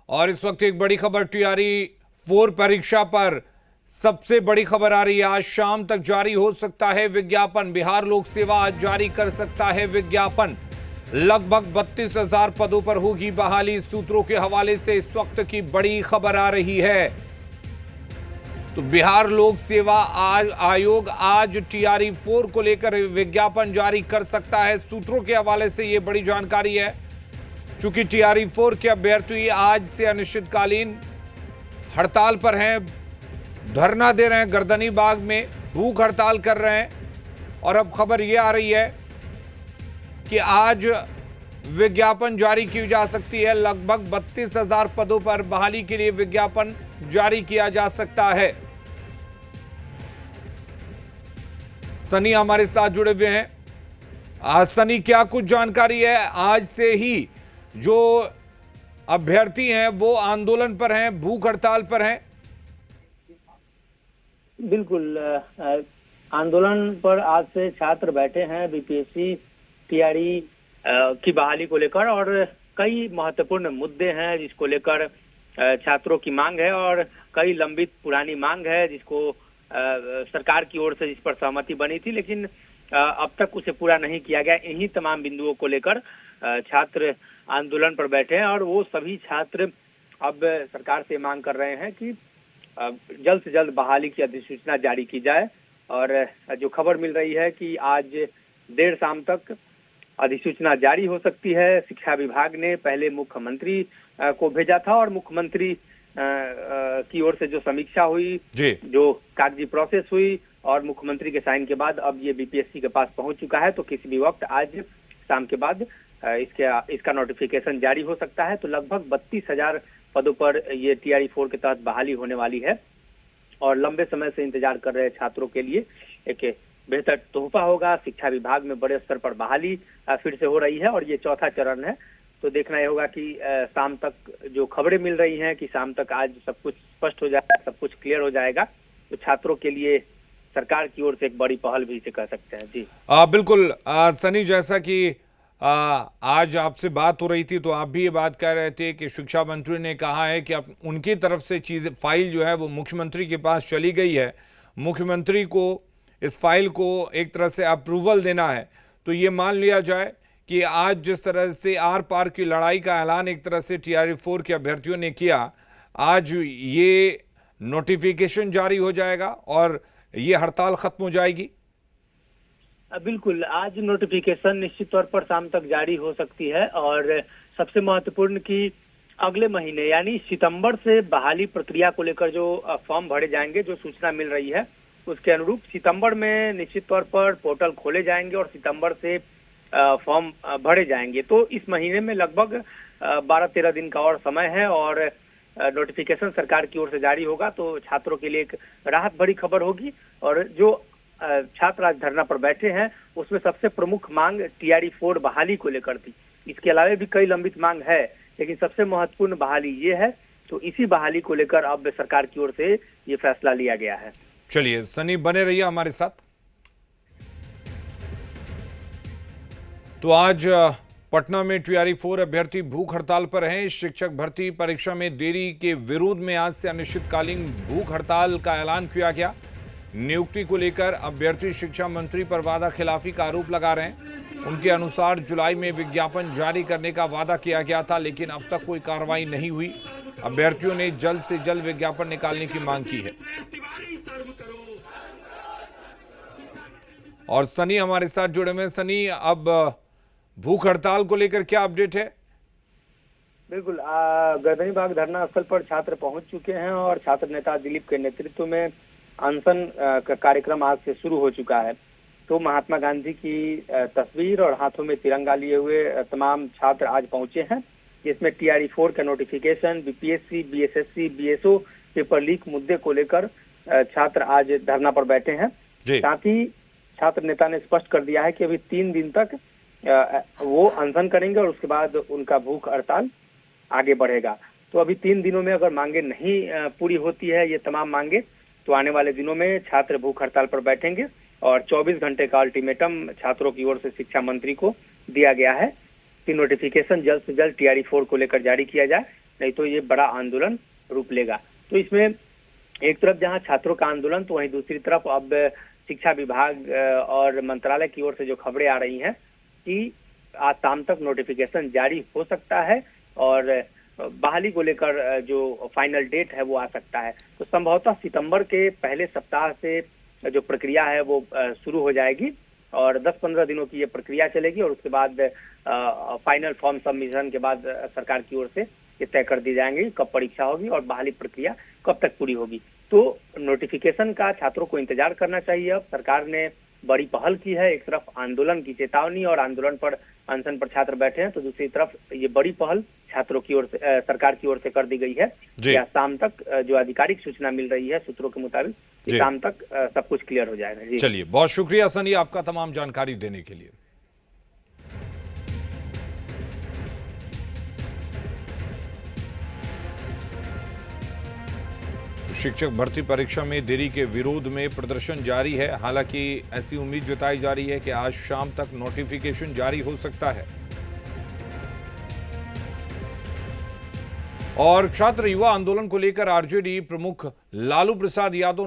और इस वक्त एक बड़ी खबर TRE-4 परीक्षा पर सबसे बड़ी खबर आ रही है। आज शाम तक जारी हो सकता है विज्ञापन। बिहार लोक सेवा आज जारी कर सकता है विज्ञापन। लगभग 32,000 पदों पर होगी बहाली। सूत्रों के हवाले से इस वक्त की बड़ी खबर आ रही है। तो बिहार लोक सेवा आयोग आज TRE-4 को लेकर विज्ञापन जारी कर सकता है। सूत्रों के हवाले से यह बड़ी जानकारी है। चूंकि TRE-4 के अभ्यर्थी आज से अनिश्चितकालीन हड़ताल पर हैं, धरना दे रहे हैं, गर्दनी बाग में भूख हड़ताल कर रहे हैं। और अब खबर यह आ रही है कि आज विज्ञापन जारी की जा सकती है। लगभग 32,000 पदों पर बहाली के लिए विज्ञापन जारी किया जा सकता है। सनी हमारे साथ जुड़े हुए हैं। सनी, क्या कुछ जानकारी है? आज से ही जो अभ्यर्थी हैं वो आंदोलन पर हैं, भूख हड़ताल पर हैं। बिल्कुल, आंदोलन पर आज से छात्र बैठे हैं BPSC TRE की बहाली को लेकर, और कई महत्वपूर्ण मुद्दे हैं जिसको लेकर छात्रों की मांग है, और कई लंबित पुरानी मांग है जिसको सरकार की ओर से जिस पर सहमति बनी थी, लेकिन अब तक उसे पूरा नहीं किया गया। इन्हीं तमाम बिंदुओं को लेकर छात्र आंदोलन पर बैठे हैं, और वो सभी छात्र अब सरकार से मांग कर रहे हैं कि जल्द से जल्द बहाली की अधिसूचना जारी की जाए। और जो खबर मिल रही है कि आज देर शाम तक अधिसूचना जारी हो सकती है। शिक्षा विभाग ने पहले मुख्यमंत्री को भेजा था, और मुख्यमंत्री की ओर से जो समीक्षा हुई, जो कागजी प्रोसेस हुई, और मुख्यमंत्री के साइन के बाद अब ये BPSC के पास पहुंच चुका है। तो किसी भी वक्त आज शाम के बाद इसका नोटिफिकेशन जारी हो सकता है। तो लगभग 32,000 पदों पर ये TRE-4 के तहत बहाली होने वाली है, और लंबे समय से इंतजार कर रहे छात्रों के लिए एक बेहतर तोहफा होगा। शिक्षा विभाग में बड़े स्तर पर बहाली फिर से हो रही है, और ये चौथा चरण है। तो देखना यह होगा कि शाम तक जो खबरें मिल रही हैं कि शाम तक आज सब कुछ स्पष्ट हो जाएगा, सब कुछ क्लियर हो जाएगा। तो छात्रों के लिए सरकार की ओर से एक बड़ी पहल भी इसे कह सकते हैं। जी बिल्कुल सनी, जैसा कि आज आपसे बात हो रही थी तो आप भी ये बात कह रहे थे कि शिक्षा मंत्री ने कहा है कि अब उनकी तरफ से फाइल जो है वो मुख्यमंत्री के पास चली गई है। मुख्यमंत्री को इस फाइल को एक तरह से अप्रूवल देना है। तो ये मान लिया जाए कि आज जिस तरह से आर पार की लड़ाई का ऐलान एक तरह से TRE-4 के अभ्यर्थियों ने किया, आज ये नोटिफिकेशन जारी हो जाएगा और ये हड़ताल खत्म हो जाएगी। बिल्कुल, आज नोटिफिकेशन निश्चित तौर पर शाम तक जारी हो सकती है। और सबसे महत्वपूर्ण कि अगले महीने यानी सितंबर से बहाली प्रक्रिया को लेकर जो फॉर्म भरे जाएंगे, जो सूचना मिल रही है उसके अनुरूप सितंबर में निश्चित तौर पर पोर्टल खोले जाएंगे और सितंबर से फॉर्म भरे जाएंगे। तो इस महीने में लगभग 12-13 दिन का और समय है, और नोटिफिकेशन सरकार की ओर से जारी होगा। तो छात्रों के लिए एक राहत भरी खबर होगी। और जो छात्र आज धरना पर बैठे हैं उसमें सबसे प्रमुख मांग TRE-4 बहाली को लेकर थी। इसके अलावा भी कई लंबित मांग है, लेकिन सबसे महत्वपूर्ण बहाली ये है। तो इसी बहाली को लेकर अब सरकार की ओर से ये फैसला लिया गया है। चलिए सनी, बने रहिए हमारे साथ। तो आज पटना में TRE-4 अभ्यर्थी भूख हड़ताल पर हैं। शिक्षक भर्ती परीक्षा में देरी के विरोध में आज से अनिश्चितकालीन भूख हड़ताल का ऐलान किया गया। नियुक्ति को लेकर अभ्यर्थी शिक्षा मंत्री पर वादा खिलाफी का आरोप लगा रहे हैं। उनके अनुसार जुलाई में विज्ञापन जारी करने का वादा किया गया था, लेकिन अब तक कोई कार्रवाई नहीं हुई। अभ्यर्थियों ने जल्द से जल्द विज्ञापन निकालने की मांग की है। और सनी हमारे साथ जुड़े हुए। सनी, अब भूख हड़ताल को लेकर क्या अपडेट है? बिल्कुल, गर्दनी बाग धरना स्थल पर छात्र पहुंच चुके हैं, और छात्र नेता दिलीप के नेतृत्व में अनशन का कार्यक्रम आज से शुरू हो चुका है। तो महात्मा गांधी की तस्वीर और हाथों में तिरंगा लिए हुए तमाम छात्र आज पहुंचे हैं, जिसमें TRE-4 का notification, BPSC, BSSC, BSO paper leak मुद्दे को लेकर छात्र आज धरना पर बैठे हैं। साथ ही छात्र नेता ने स्पष्ट कर दिया है कि अभी 3 दिन तक वो अनशन करेंगे, और उसके बाद उनका भूख हड़ताल आगे बढ़ेगा। तो अभी 3 दिनों में अगर मांगे नहीं पूरी होती है, ये तमाम मांगे, तो आने वाले दिनों में छात्र भूख हड़ताल पर बैठेंगे। और 24 घंटे का अल्टीमेटम छात्रों की ओर से शिक्षा मंत्री को दिया गया है कि नोटिफिकेशन जल्द से जल्द TRE-4 को लेकर जारी किया जाए, नहीं तो ये बड़ा आंदोलन रूप लेगा। तो इसमें एक तरफ जहां छात्रों का आंदोलन, तो वहीं दूसरी तरफ अब शिक्षा विभाग और मंत्रालय की ओर से जो खबरें आ रही हैं कि आज शाम तक नोटिफिकेशन जारी हो सकता है और बहाली को लेकर जो फाइनल डेट है वो आ सकता है। तो संभवतः सितंबर के पहले सप्ताह से जो प्रक्रिया है वो शुरू हो जाएगी और 10-15 दिनों की ये प्रक्रिया चलेगी और उसके बाद फाइनल फॉर्म सबमिशन के बाद सरकार की ओर से ये तय कर दी जाएंगे कब परीक्षा होगी और बहाली प्रक्रिया कब तक पूरी होगी। तो नोटिफिकेशन का छात्रों को इंतजार करना चाहिए। अब सरकार ने बड़ी पहल की है, एक तरफ आंदोलन की चेतावनी और आंदोलन पर अनशन पर छात्र बैठे हैं, तो दूसरी तरफ ये बड़ी पहल छात्रों की ओर से सरकार की ओर से कर दी गई है। या शाम तक जो आधिकारिक सूचना मिल रही है सूत्रों के मुताबिक शाम तक सब कुछ क्लियर हो जाएगा। चलिए, बहुत शुक्रिया सनी आपका तमाम जानकारी देने के लिए। शिक्षक भर्ती परीक्षा में देरी के विरोध में प्रदर्शन जारी है। हालांकि ऐसी उम्मीद जताई जा रही है कि आज शाम तक नोटिफिकेशन जारी हो सकता है। और छात्र युवा आंदोलन को लेकर आरजेडी प्रमुख लालू प्रसाद यादव ने